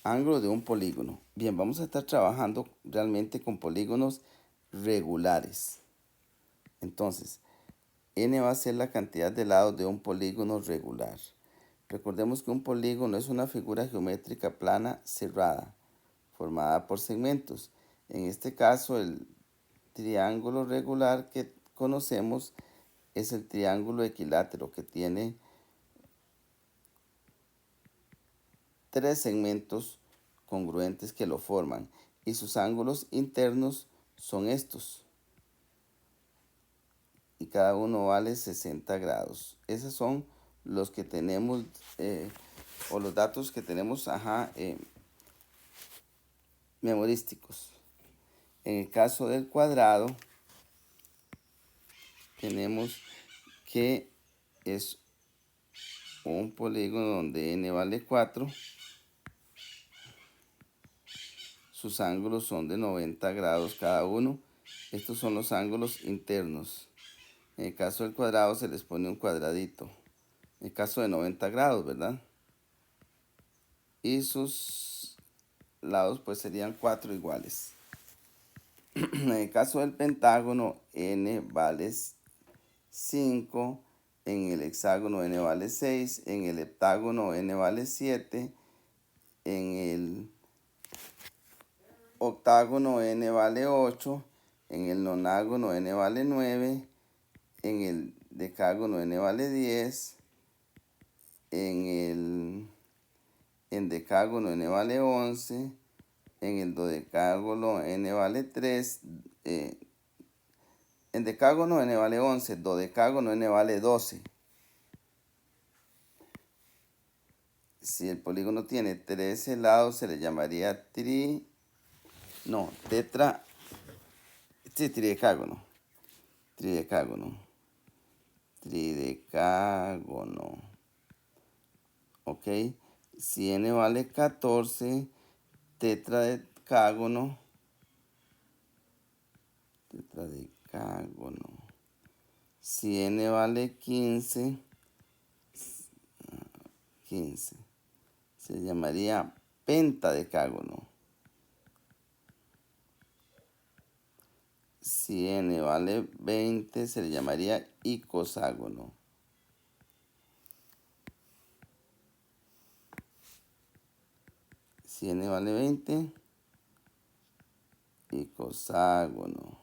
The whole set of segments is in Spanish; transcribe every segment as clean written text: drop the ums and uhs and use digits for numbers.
Ángulo de un polígono. Bien, vamos a estar trabajando realmente con polígonos regulares. Entonces, n va a ser la cantidad de lados de un polígono regular. Recordemos que un polígono es una figura geométrica plana cerrada, formada por segmentos. En este caso, el triángulo regular que conocemos es el triángulo equilátero, que tiene tres segmentos congruentes que lo forman, y sus ángulos internos son estos, y cada uno vale 60 grados. Esos son los que tenemos, o los datos que tenemos, memorísticos. En el caso del cuadrado, tenemos que es un polígono donde n vale 4. Sus ángulos son de 90 grados cada uno. Estos son los ángulos internos. En el caso del cuadrado se les pone un cuadradito. En el caso de 90 grados, ¿verdad? Y sus lados pues serían 4 iguales. En el caso del pentágono, n vale 5. En el hexágono n vale 6. En el heptágono n vale 7. En el octágono n vale 8. En el nonágono n vale 9. En el decágono n vale 10. En el endecágono n vale 11. En el dodecágono n vale 3. Endecágono n vale 11. Dodecágono n vale 12. Si el polígono tiene 13 lados, se le llamaría tridecágono. Tridecágono. Ok. Si n vale 14, tetradecágono. Si n vale 15, se llamaría pentadecágono. Si n vale 20, se le llamaría icoságono. Si n vale 20, icoságono.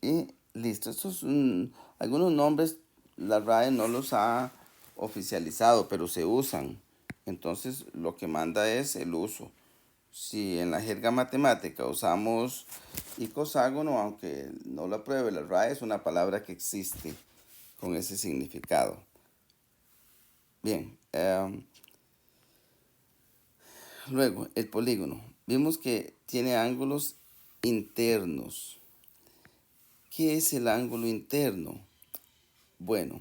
Y listo. Estos son algunos nombres, la RAE no los ha oficializado, pero se usan. Entonces lo que manda es el uso. Si en la jerga matemática usamos icoságono, aunque no lo apruebe la RAE, es una palabra que existe con ese significado. Bien, luego el polígono. Vimos que tiene ángulos internos. ¿Qué es el ángulo interno? Bueno,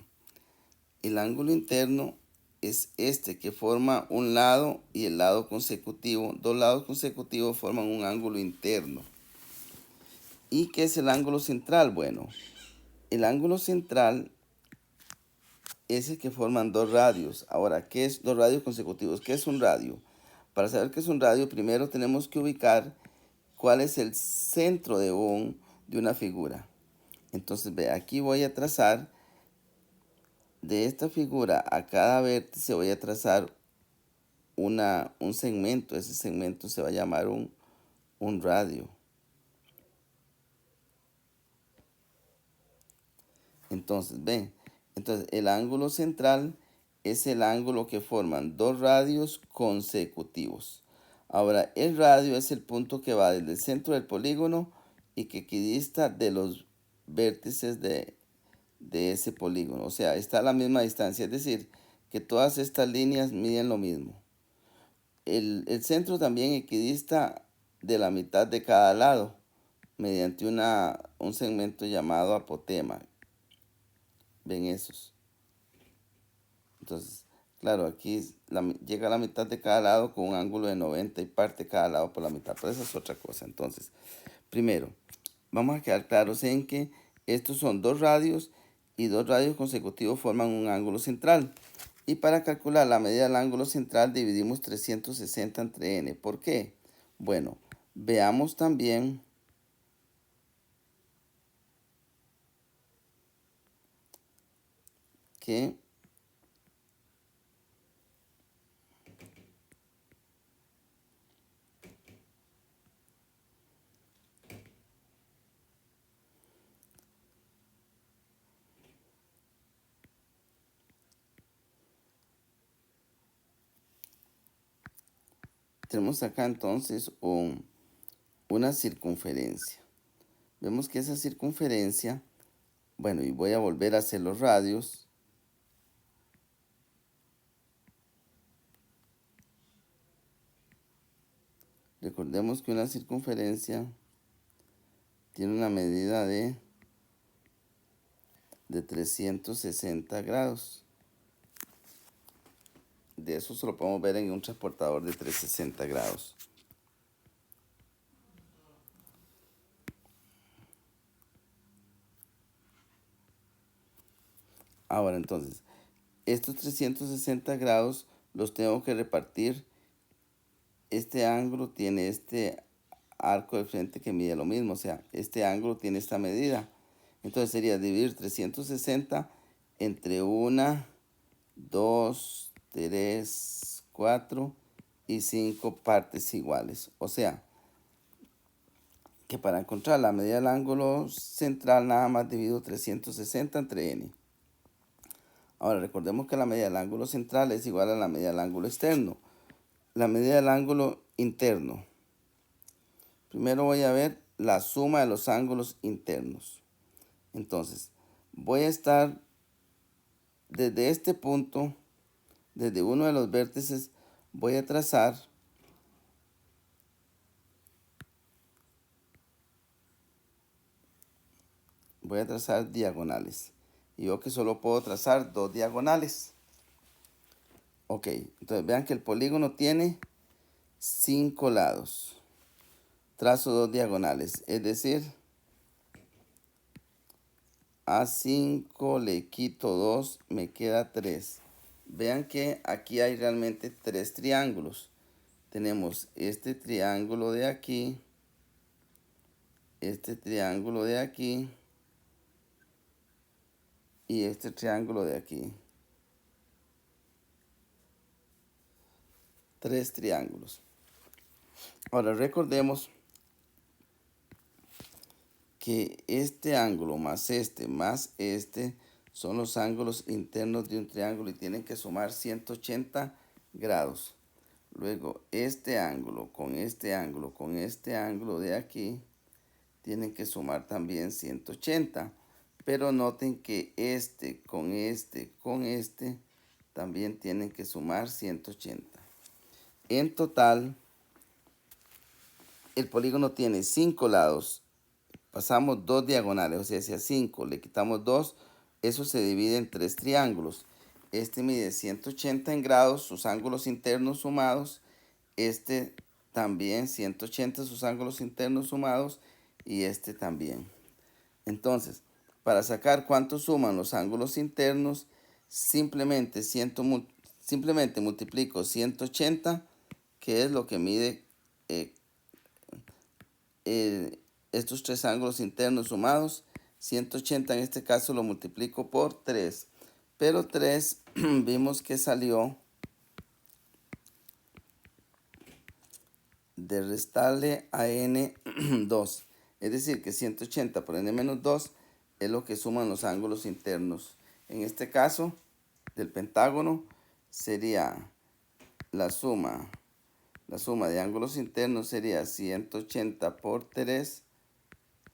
el ángulo interno es este que forma un lado y el lado consecutivo. Dos lados consecutivos forman un ángulo interno. ¿Y qué es el ángulo central? Bueno, el ángulo central es el que forman dos radios. Ahora, ¿qué es dos radios consecutivos? ¿Qué es un radio? Para saber qué es un radio, primero tenemos que ubicar cuál es el centro de una figura. Entonces, ve, aquí voy a trazar de esta figura a cada vértice, voy a trazar un segmento. Ese segmento se va a llamar un radio. Entonces, ven, entonces el ángulo central es el ángulo que forman dos radios consecutivos. Ahora, el radio es el punto que va desde el centro del polígono y que equidista de los vértices de ese polígono. O sea, está a la misma distancia, es decir, que todas estas líneas miden lo mismo. El centro también equidista de la mitad de cada lado mediante un segmento llamado apotema. Ven esos. Entonces, claro, aquí llega a la mitad de cada lado con un ángulo de 90 y parte cada lado por la mitad. Pero esa es otra cosa. Entonces, primero, vamos a quedar claros en que estos son dos radios y dos radios consecutivos forman un ángulo central. Y para calcular la medida del ángulo central dividimos 360 entre n. ¿Por qué? Bueno, veamos también que tenemos acá entonces una circunferencia. Vemos que esa circunferencia, bueno, y voy a volver a hacer los radios. Recordemos que una circunferencia tiene una medida de 360 grados. De eso se lo podemos ver en un transportador de 360 grados. Ahora entonces, estos 360 grados los tengo que repartir. Este ángulo tiene este arco de frente que mide lo mismo, o sea, este ángulo tiene esta medida. Entonces sería dividir 360 entre 1, 2, 3, 4 y 5 partes iguales. O sea, que para encontrar la medida del ángulo central nada más divido 360 entre n. Ahora recordemos que la medida del ángulo central es igual a la medida del ángulo externo. La medida del ángulo interno. Primero voy a ver la suma de los ángulos internos. Entonces, voy a estar desde este punto, desde uno de los vértices, voy a trazar diagonales. Y veo que solo puedo trazar 2 diagonales. Ok, entonces vean que el polígono tiene 5 lados. Trazo 2 diagonales, es decir, a 5 le quito 2, me queda 3. Vean que aquí hay realmente 3 triángulos. Tenemos este triángulo de aquí, este triángulo de aquí y este triángulo de aquí. 3 triángulos. Ahora recordemos que este ángulo más este son los ángulos internos de un triángulo y tienen que sumar 180 grados. Luego este ángulo con este ángulo con este ángulo de aquí tienen que sumar también 180. Pero noten que este con este también tienen que sumar 180. En total, el polígono tiene 5 lados. Pasamos 2 diagonales, o sea, si a 5 le quitamos 2, eso se divide en 3 triángulos. Este mide 180 en grados, sus ángulos internos sumados. Este también 180 sus ángulos internos sumados y este también. Entonces, para sacar cuánto suman los ángulos internos, simplemente multiplico 180, que es lo que mide eh, estos 3 ángulos internos sumados. 180 en este caso lo multiplico por 3. Pero 3 vimos que salió de restarle a n 2. Es decir, que 180 por n menos 2 es lo que suman los ángulos internos. En este caso, del pentágono sería la suma de ángulos internos sería 180 por 3,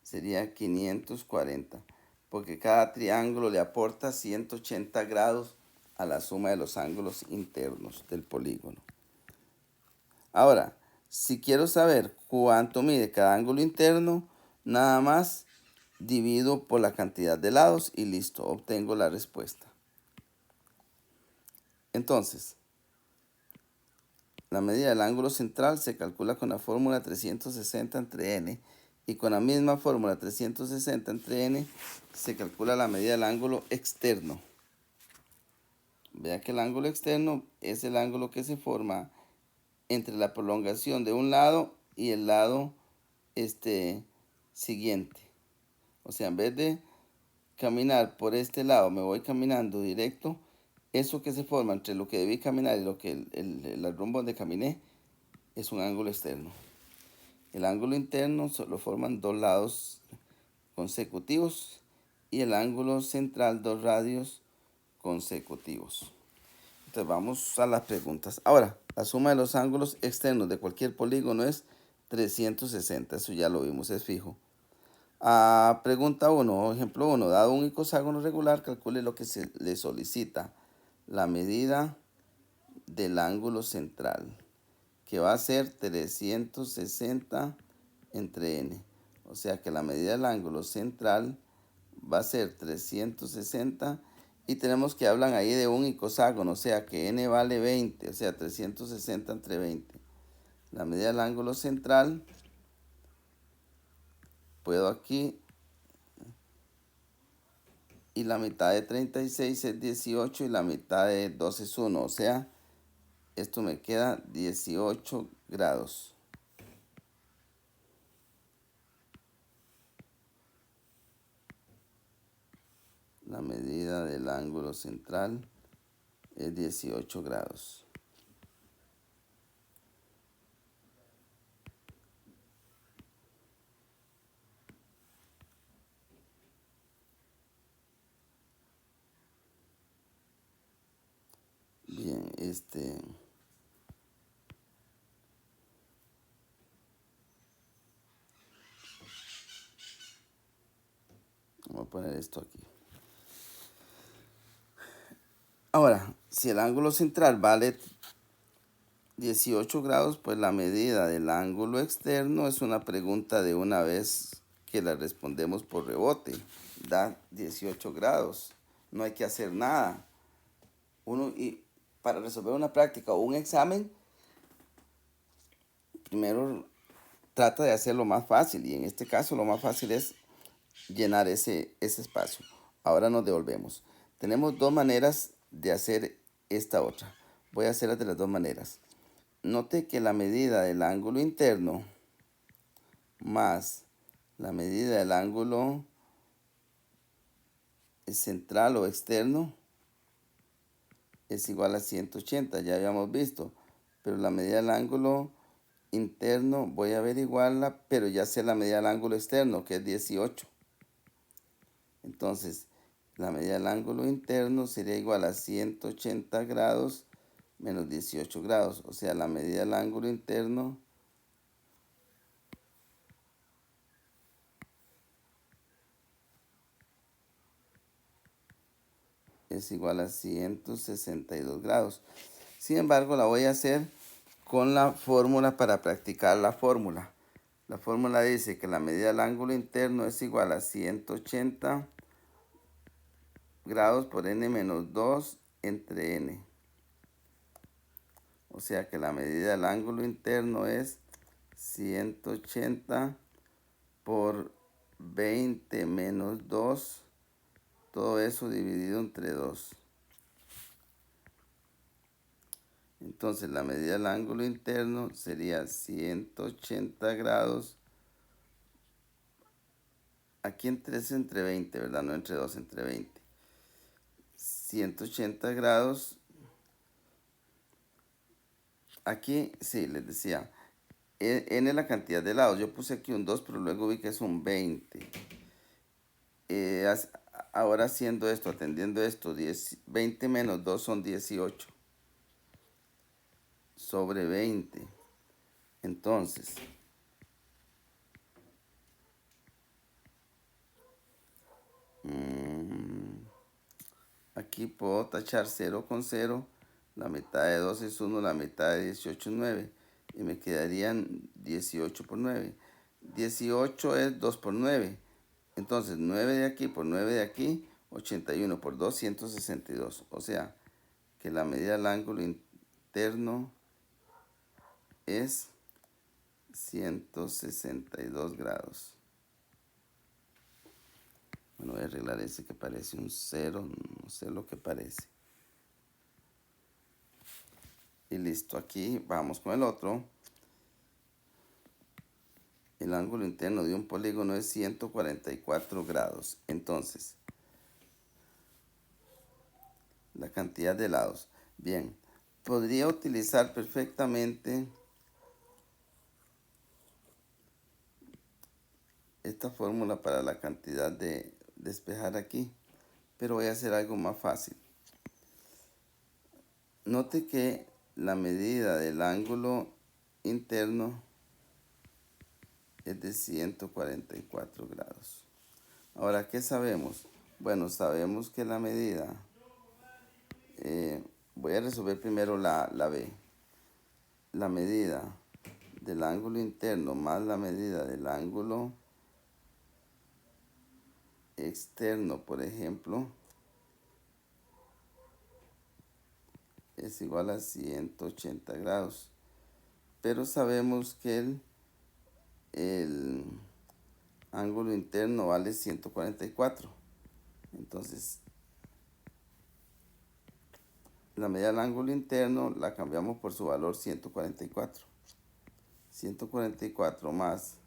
sería 540, porque cada triángulo le aporta 180 grados a la suma de los ángulos internos del polígono. Ahora, si quiero saber cuánto mide cada ángulo interno, nada más divido por la cantidad de lados y listo, obtengo la respuesta. Entonces, la medida del ángulo central se calcula con la fórmula 360 entre n y con la misma fórmula 360 entre n se calcula la medida del ángulo externo. Vea que el ángulo externo es el ángulo que se forma entre la prolongación de un lado y el lado siguiente. O sea, en vez de caminar por este lado, me voy caminando directo, eso que se forma entre lo que debí caminar y lo que el rumbo donde caminé es un ángulo externo. El ángulo interno lo forman dos lados consecutivos y el ángulo central dos radios consecutivos. Entonces vamos a las preguntas. Ahora, la suma de los ángulos externos de cualquier polígono es 360. Eso ya lo vimos, es fijo. Pregunta 1, ejemplo 1. Dado un icoságono regular, calcule lo que se le solicita. La medida del ángulo central, que va a ser 360 entre n. O sea que la medida del ángulo central va a ser 360 y tenemos que hablan ahí de un icoságono, o sea que n vale 20, o sea 360 entre 20. La medida del ángulo central, puedo aquí, y la mitad de 36 es 18 y la mitad de 2 es 1, o sea, esto me queda 18 grados. La medida del ángulo central es 18 grados. Bien, vamos a poner esto aquí. Ahora, si el ángulo central vale 18 grados, pues la medida del ángulo externo es una pregunta de una vez que la respondemos por rebote. Da 18 grados. No hay que hacer nada. Y para resolver una práctica o un examen, primero trata de hacerlo más fácil. Y en este caso lo más fácil es llenar ese espacio. Ahora nos devolvemos. Tenemos dos maneras de hacer esta otra. Voy a hacerlas de las dos maneras. Note que la medida del ángulo interno más la medida del ángulo central o externo es igual a 180, ya habíamos visto. Pero la medida del ángulo interno voy a averiguarla, pero ya sé la medida del ángulo externo, que es 18. Entonces, la medida del ángulo interno sería igual a 180 grados menos 18 grados. O sea, la medida del ángulo interno es igual a 162 grados. Sin embargo, la voy a hacer con la fórmula para practicar la fórmula. La fórmula dice que la medida del ángulo interno es igual a 180 grados por n menos 2 entre n. O sea que la medida del ángulo interno es 180 por 20 menos 2, todo eso dividido entre 2. Entonces la medida del ángulo interno sería 180 grados. Aquí es entre 20, ¿verdad? No entre 2, entre 20. 180 grados. Aquí, sí, les decía, n es la cantidad de lados. Yo puse aquí un 2, pero luego vi que es un 20. Ahora haciendo esto, atendiendo esto, 20 menos 2 son 18 sobre 20. Entonces, aquí puedo tachar 0 con 0. La mitad de 2 es 1, la mitad de 18 es 9. Y me quedarían 18 por 9. 18 es 2 por 9. Entonces, 9 de aquí por 9 de aquí, 81 por 2, 162. O sea, que la medida del ángulo interno es 162 grados. Bueno, voy a arreglar ese que parece un 0, no sé lo que parece. Y listo, aquí vamos con el otro. El ángulo interno de un polígono es 144 grados. Entonces, la cantidad de lados. Bien, podría utilizar perfectamente esta fórmula para la cantidad de despejar aquí, pero voy a hacer algo más fácil. Note que la medida del ángulo interno es de 144 grados. Ahora, ¿qué sabemos? Bueno, sabemos que la medida, voy a resolver primero la B. La medida del ángulo interno más la medida del ángulo externo, por ejemplo, es igual a 180 grados. Pero sabemos que el ángulo interno vale 144. Entonces, la medida del ángulo interno la cambiamos por su valor 144. 144 más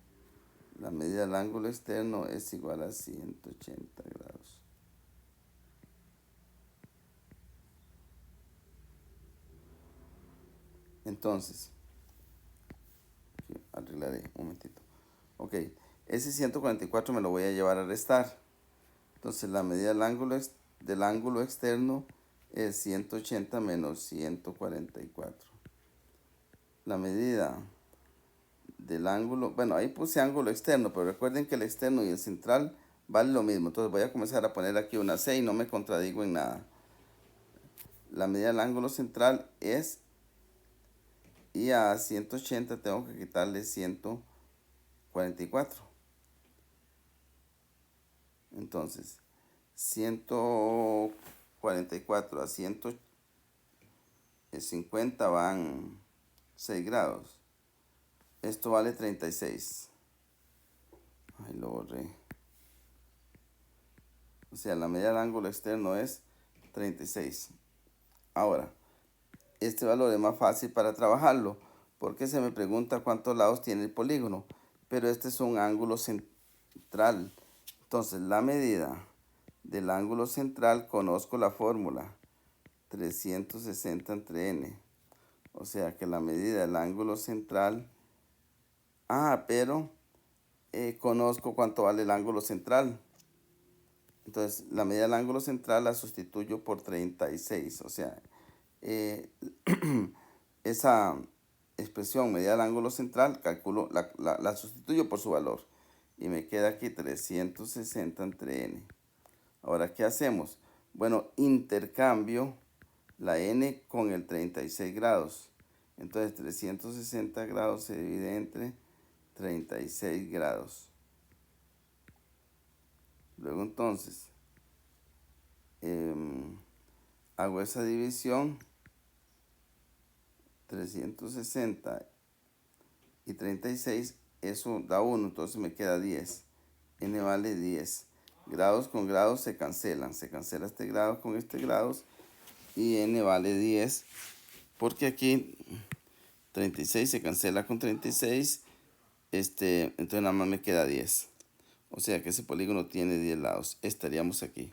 la medida del ángulo externo es igual a 180 grados. Entonces, arreglaré un momentito. Ok, ese 144 me lo voy a llevar a restar. Entonces la medida del ángulo externo es 180 menos 144. La medida del ángulo, bueno, ahí puse ángulo externo, pero recuerden que el externo y el central vale lo mismo. Entonces voy a comenzar a poner aquí una C y no me contradigo en nada. La medida del ángulo central es, y a 180 tengo que quitarle 144. Entonces, 144 a 150 van 6 grados. Esto vale 36. Ay, lo borré. O sea, la medida del ángulo externo es 36. Ahora, este valor es más fácil para trabajarlo porque se me pregunta cuántos lados tiene el polígono. Pero este es un ángulo central. Entonces, la medida del ángulo central, conozco la fórmula. 360 entre n. O sea que la medida del ángulo central... pero conozco cuánto vale el ángulo central. Entonces, la medida del ángulo central la sustituyo por 36. O sea, esa expresión, medida del ángulo central, calculo, la sustituyo por su valor. Y me queda aquí 360 entre n. Ahora, ¿qué hacemos? Bueno, intercambio la n con el 36 grados. Entonces, 360 grados se divide entre 36 grados. Luego entonces hago esa división, 360 y 36, eso da 1, entonces me queda 10. N vale 10. Grados con grados se cancelan. Se cancela este grado con este grado y n vale 10. Porque aquí 36 se cancela con 36. Entonces nada más me queda 10. O sea que ese polígono tiene 10 lados. Estaríamos aquí.